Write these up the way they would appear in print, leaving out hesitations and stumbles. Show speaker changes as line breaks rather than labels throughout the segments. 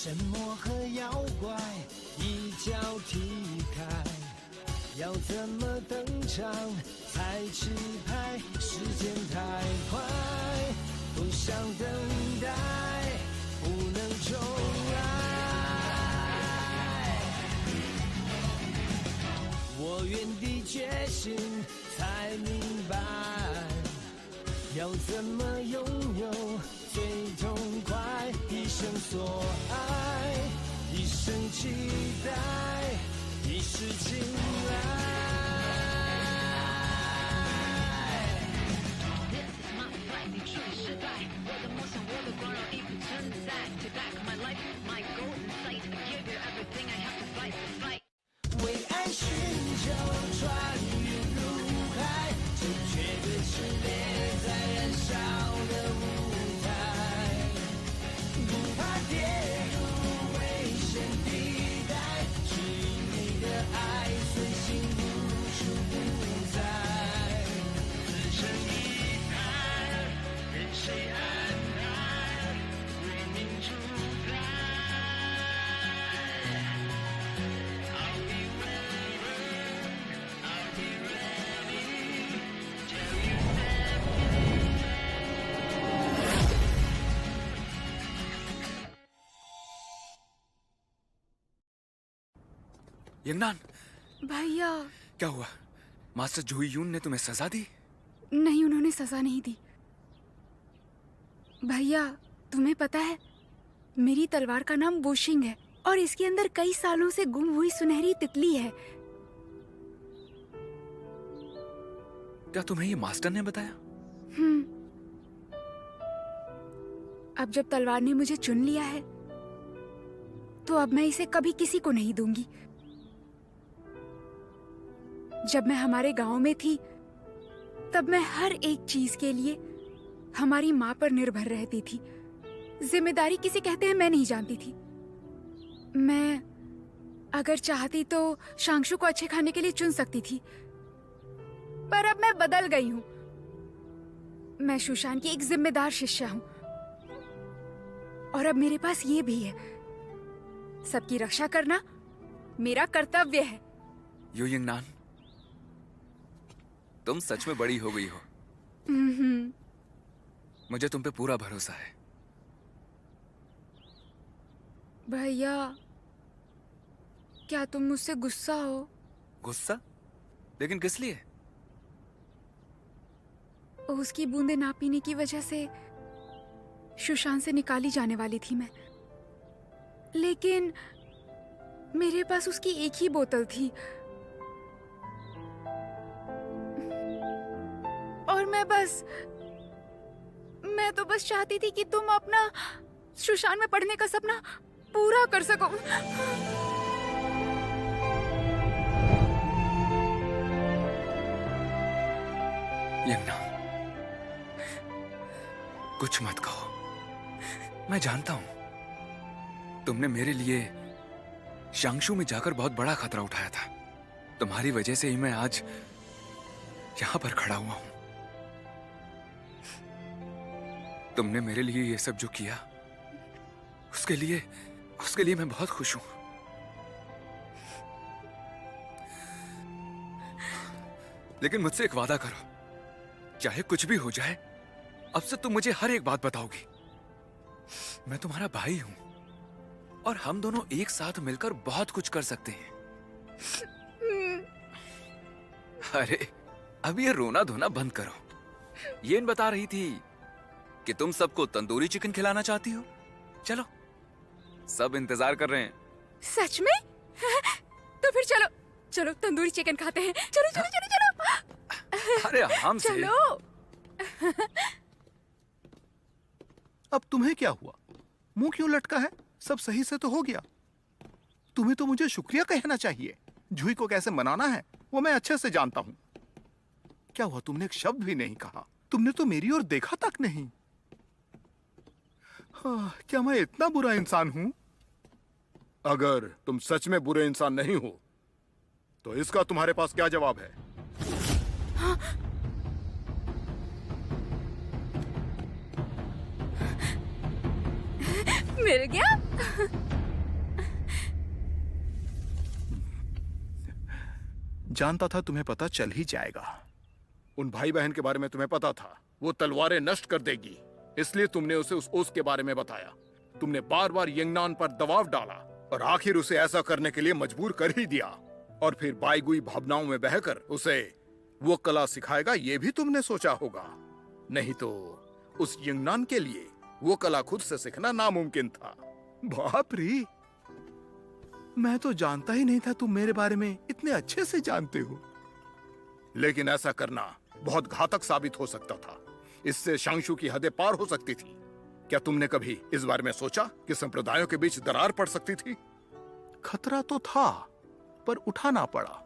神魔和妖怪一脚踢开，要怎么登场才吃牌？时间太快，不想等待，不能重来。我原地觉醒，才明白要怎么拥有最痛快。一生所爱，一生期待，一世青睐。为爱寻求穿越入海，这绝对是烈在燃烧的舞台，不怕跌入危险地带，指引你的爱随心无处不在。自成一派，任谁安排，为民主宰。
यंगनान,
भैया।
क्या हुआ? मास्टर जूही यून ने तुम्हें सजा दी?
नहीं, उन्होंने सजा नहीं दी। भैया, तुम्हें पता है मेरी तलवार का नाम वुशिंग है और इसके अंदर कई सालों से गुम हुई सुनहरी तितली है।
क्या तुम्हें ये मास्टर ने बताया?
अब जब तलवार ने मुझे चुन लिया है तो अब मैं इसे कभी किसी को नहीं दूंगी। जब मैं हमारे गांव में थी तब मैं हर एक चीज के लिए हमारी माँ पर निर्भर रहती थी। जिम्मेदारी किसे कहते हैं मैं नहीं जानती थी। मैं अगर चाहती तो शांगशु को अच्छे खाने के लिए चुन सकती थी, पर अब मैं बदल गई हूँ। मैं शूशान की एक जिम्मेदार शिष्या हूँ और अब मेरे पास ये भी है, सबकी रक्षा करना मेरा कर्तव्य है।
यू यंगनान, तुम सच में बड़ी हो गई हो। मुझे तुम पे पूरा भरोसा है।
भैया, क्या तुम मुझसे गुस्सा हो?
गुस्सा? लेकिन किस लिए?
उसकी बूंदे ना पीने की वजह से सुशांत से निकाली जाने वाली थी मैं, लेकिन मेरे पास उसकी एक ही बोतल थी और मैं तो बस चाहती थी कि तुम अपना सुशांत में पढ़ने का सपना पूरा कर सको।
यंगना, कुछ मत कहो। मैं जानता हूं तुमने मेरे लिए शांगशु में जाकर बहुत बड़ा खतरा उठाया था। तुम्हारी वजह से ही मैं आज यहां पर खड़ा हुआ हूं। तुमने मेरे लिए ये सब जो किया उसके लिए मैं बहुत खुश हूं। लेकिन मुझसे एक वादा करो, चाहे कुछ भी हो जाए, अब से तुम मुझे हर एक बात बताओगी। मैं तुम्हारा भाई हूं और हम दोनों एक साथ मिलकर बहुत कुछ कर सकते हैं। अरे, अब ये रोना धोना बंद करो। येन बता रही थी कि तुम सबको तंदूरी चिकन खिलाना चाहती हो। चलो, सब इंतजार कर रहे हैं।
सच में? तो फिर चलो चलो तंदूरी चिकन खाते हैं। चलो चलो चलो चलो।
अरे आराम से।
चलो।
अब तुम्हें क्या हुआ? मुंह क्यों लटका है? सब सही से तो हो गया। तुम्हें तो मुझे शुक्रिया कहना चाहिए। जूही को कैसे मनाना है वो मैं अच्छे से जानता हूं। क्या हुआ, तुमने एक शब्द भी नहीं कहा? तुमने तो मेरी ओर देखा तक नहीं। हाँ, क्या मैं इतना बुरा इंसान हूं? अगर तुम सच में बुरे इंसान नहीं हो तो इसका तुम्हारे पास क्या जवाब है?
हाँ? मिल गया।
जानता था तुम्हें पता चल ही जाएगा। उन भाई बहन के बारे में तुम्हें पता था, वो तलवारें नष्ट कर देगी, इसलिए तुमने उसे उस ओस के बारे में बताया। तुमने बार बार यंगनान पर दबाव डाला और आखिर उसे ऐसा करने के लिए मजबूर कर ही दिया। और फिर बाईगुई भावनाओं में बहकर उसे वो कला सिखाएगा, ये भी तुमने सोचा होगा। नहीं तो उस यंगनान के लिए वो कला खुद से सीखना नामुमकिन था। बाप रे, मैं तो जानता ही नहीं था तुम मेरे बारे में इतने अच्छे से जानते हो। लेकिन ऐसा करना बहुत घातक साबित हो सकता था। इससे शांशु की हदें पार हो सकती थी। क्या तुमने कभी इस बारे में सोचा कि संप्रदायों के बीच दरार पड़ सकती थी? खतरा तो था, पर उठाना पड़ा।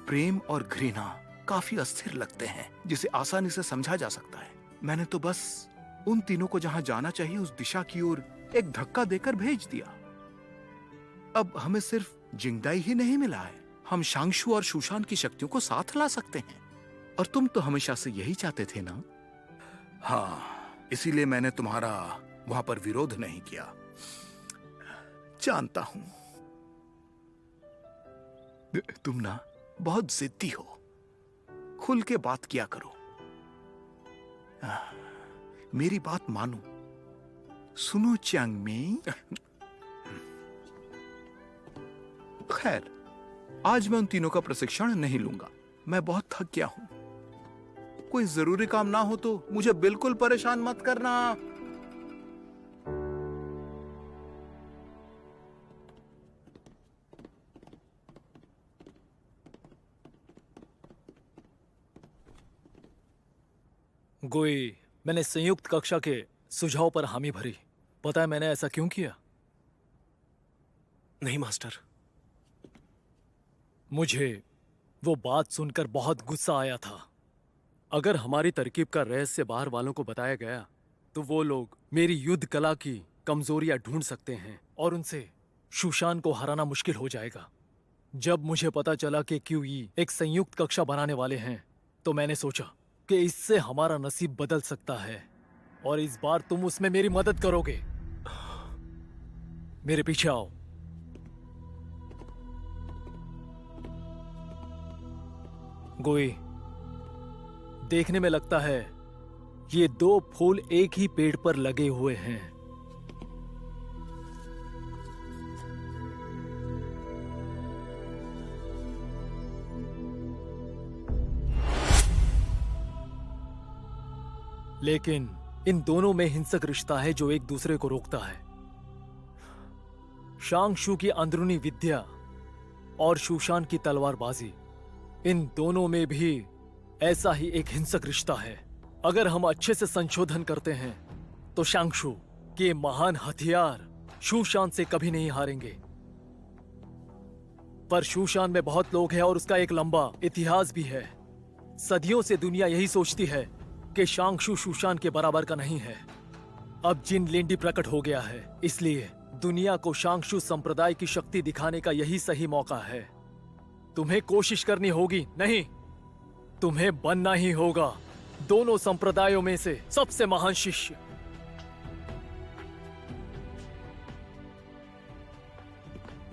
प्रेम और घृणा काफी अस्थिर लगते हैं, जिसे आसानी से समझा जा सकता है। मैंने तो बस उन तीनों को जहां जाना चाहिए उस दिशा की ओर एक धक्का देकर भेज दिया। अब हमें सिर्फ जिंगदाई ही नहीं मिला है, हम शांशु और शूशान की शक्तियों को साथ ला सकते हैं। और तुम तो हमेशा से यही चाहते थे ना? हाँ, इसीलिए मैंने तुम्हारा वहां पर विरोध नहीं किया। जानता हूं तुम ना बहुत जिद्दी हो। खुल के बात किया करो। मेरी बात मानो। सुनो च्यांगमेई। खैर, आज मैं उन तीनों का प्रशिक्षण नहीं लूंगा। मैं बहुत थक गया हूं। कोई जरूरी काम ना हो तो मुझे बिल्कुल परेशान मत करना।
गोई, मैंने संयुक्त कक्षा के सुझाव पर हामी भरी। पता है मैंने ऐसा क्यों किया?
नहीं मास्टर।
मुझे वो बात सुनकर बहुत गुस्सा आया था। अगर हमारी तरकीब का रहस्य बाहर वालों को बताया गया तो वो लोग मेरी युद्ध कला की कमजोरियां ढूंढ सकते हैं और उनसे शूशान को हराना मुश्किल हो जाएगा। जब मुझे पता चला कि क्यूई एक संयुक्त कक्षा बनाने वाले हैं तो मैंने सोचा कि इससे हमारा नसीब बदल सकता है और इस बार तुम उसमें मेरी मदद करोगे। मेरे पीछे आओ। गोई, देखने में लगता है ये दो फूल एक ही पेड़ पर लगे हुए हैं। लेकिन इन दोनों में हिंसक रिश्ता है जो एक दूसरे को रोकता है। शांगशु की अंदरूनी विद्या और शूशान की तलवारबाजी, इन दोनों में भी ऐसा ही एक हिंसक रिश्ता है। अगर हम अच्छे से संशोधन करते हैं तो शांगशु के महान हथियार शूशान से कभी नहीं हारेंगे। पर शूशान में बहुत लोग हैं और उसका एक लंबा इतिहास भी है। सदियों से दुनिया यही सोचती है कि शांगशु शूशान के बराबर का नहीं है। अब जिन लिंडी प्रकट हो गया है, इसलिए दुनिया को शांगशु संप्रदाय की शक्ति दिखाने का यही सही मौका है। तुम्हें कोशिश करनी होगी, नहीं, तुम्हें बनना ही होगा दोनों संप्रदायों में से सबसे महान शिष्य।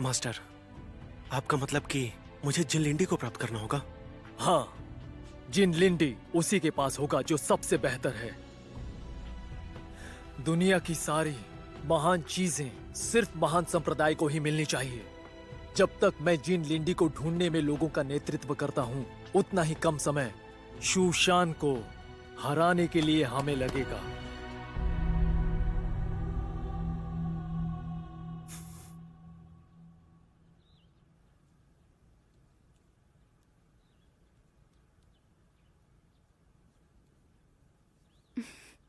मास्टर, आपका मतलब कि मुझे जिन लिंडी को प्राप्त करना होगा?
हाँ, जिन लिंडी उसी के पास होगा जो सबसे बेहतर है। दुनिया की सारी महान चीजें सिर्फ महान संप्रदाय को ही मिलनी चाहिए। जब तक मैं जिन लिंडी को ढूंढने में लोगों का नेतृत्व करता हूं, उतना ही कम समय शूशान को हराने के लिए हमें लगेगा।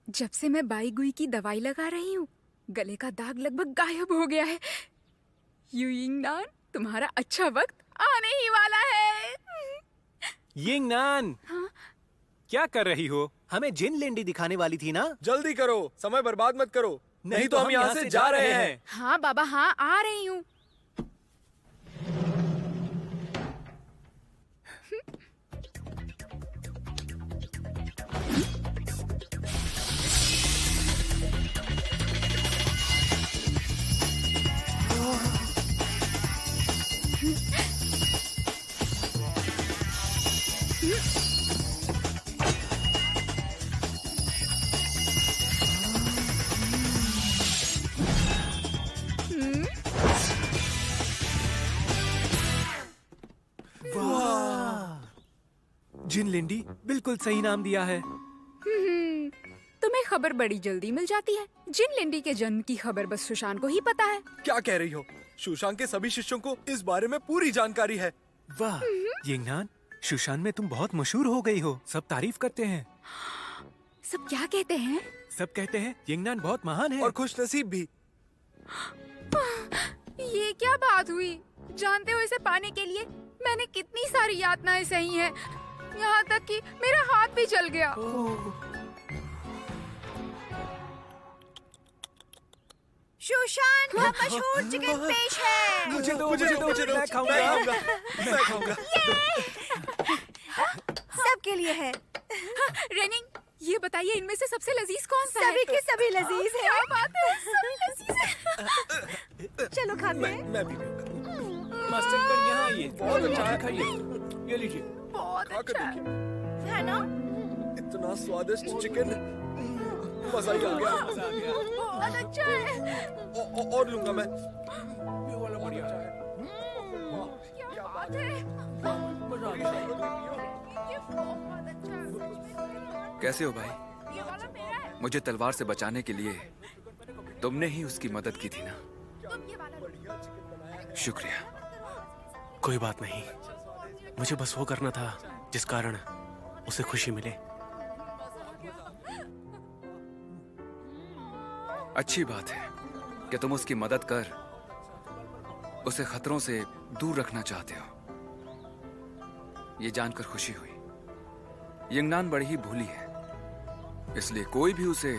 जब से मैं बाईगुई की दवाई लगा रही हूँ, गले का दाग लगभग गायब हो गया है। युइंगनान, तुम्हारा अच्छा वक्त आने ही वाला है।
यिंगनान,
हाँ?
क्या कर रही हो? हमें जिन लिंडी दिखाने वाली थी ना?
जल्दी करो, समय बर्बाद मत करो, नहीं तो हम यहाँ से जा रहे हैं।
हाँ बाबा, हाँ, आ रही हूँ।
जिन लिंडी बिल्कुल सही नाम दिया है।
तुम्हें खबर बड़ी जल्दी मिल जाती है। जिन लिंडी के जन्म की खबर बस सुशांत को ही पता है।
क्या कह रही हो? सुशांत के सभी शिष्यों को इस बारे में पूरी जानकारी है।
वाह यिंगनान, सुशांत में तुम बहुत मशहूर हो गई हो। सब तारीफ करते हैं।
सब क्या कहते हैं?
सब कहते हैं यिंगनान बहुत महान है।
और खुश नसीब भी।
ये क्या बात हुई? जानते हो इसे पाने के लिए मैंने कितनी सारी यातनाएं सही हैं। यहाँ तक कि मेरा हाथ भी जल गया।
सुशांत का मशहूर चिकन पेश है।
मुझे दो, मैं खाऊंगा।
सबके लिए है।
रेनिंग, ये बताइए इनमें से सबसे लजीज कौन सा है?
सभी के सभी लजीज है।
क्या बात है, सभी लजीज है।
चलो खाते हैं।
मैं भी लूंगा।
मास्टर कर यहाँ आइए।
बहुत अच्छा है।
खाइए, ये लीजिए।
बहुत
खाकर
अच्छा है।
देखिए।
है ना?
इतना स्वादिष्ट चिकन, मजा ही आ गया।
बहुत अच्छा है।
और लूंगा मैं।
क्या बात है? ये बहुत अच्छा है।
कैसे हो भाई?
ये वाला मेरा है।
मुझे तलवार से बचाने के लिए तुमने ही उसकी मदद की थी ना?
तुम ये वाला लो।
शुक्रिया।
कोई बात नहीं, मुझे बस वो करना था जिस कारण उसे खुशी मिले।
अच्छी बात है कि तुम उसकी मदद कर उसे खतरों से दूर रखना चाहते हो। ये जानकर खुशी हुई। यिंगनान बड़ी ही भोली है, इसलिए कोई भी उसे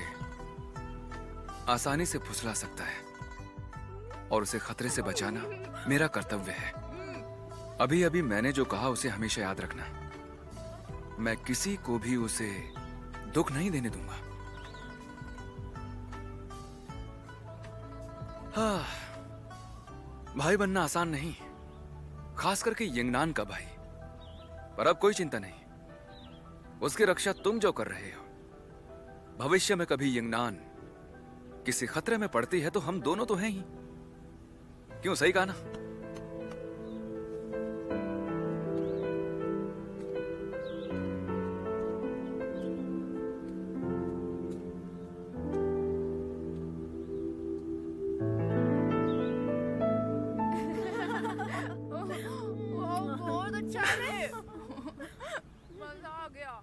आसानी से फुसला सकता है और उसे खतरे से बचाना मेरा कर्तव्य है। अभी अभी मैंने जो कहा उसे हमेशा याद रखना। मैं किसी को भी उसे दुख नहीं देने दूंगा। हाँ, भाई बनना आसान नहीं, खास करके यिंगनान का भाई। पर अब कोई चिंता नहीं, उसकी रक्षा तुम जो कर रहे हो, भविष्य में कभी यिंगनान किसी खतरे में पड़ती है तो हम दोनों तो हैं ही। क्यों, सही कहा ना?
बहुत अच्छा है। मजा आ गया।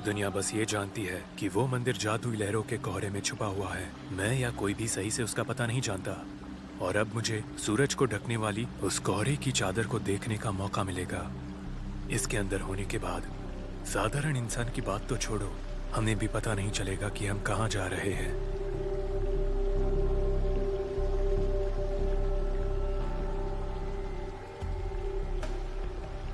दुनिया बस ये जानती है कि वो मंदिर जादुई लहरों के कोहरे में छुपा हुआ है। मैं या कोई भी सही से उसका पता नहीं जानता। और अब मुझे सूरज को ढकने वाली उस कोहरे की चादर को देखने का मौका मिलेगा। इसके अंदर होने के बाद साधारण इंसान की बात तो छोड़ो, हमें भी पता नहीं चलेगा कि हम कहाँ जा रहे हैं।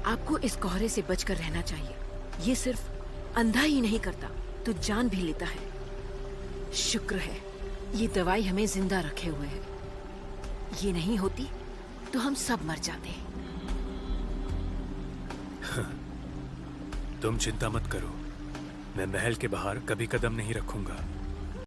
आपको इस कोहरे से बचकर रहना चाहिए। ये सिर्फ अंधा ही नहीं करता तो जान भी लेता है। शुक्र है ये दवाई हमें जिंदा रखे हुए है। ये नहीं होती तो हम सब मर जाते।
तुम चिंता मत करो, मैं महल के बाहर कभी कदम नहीं रखूंगा।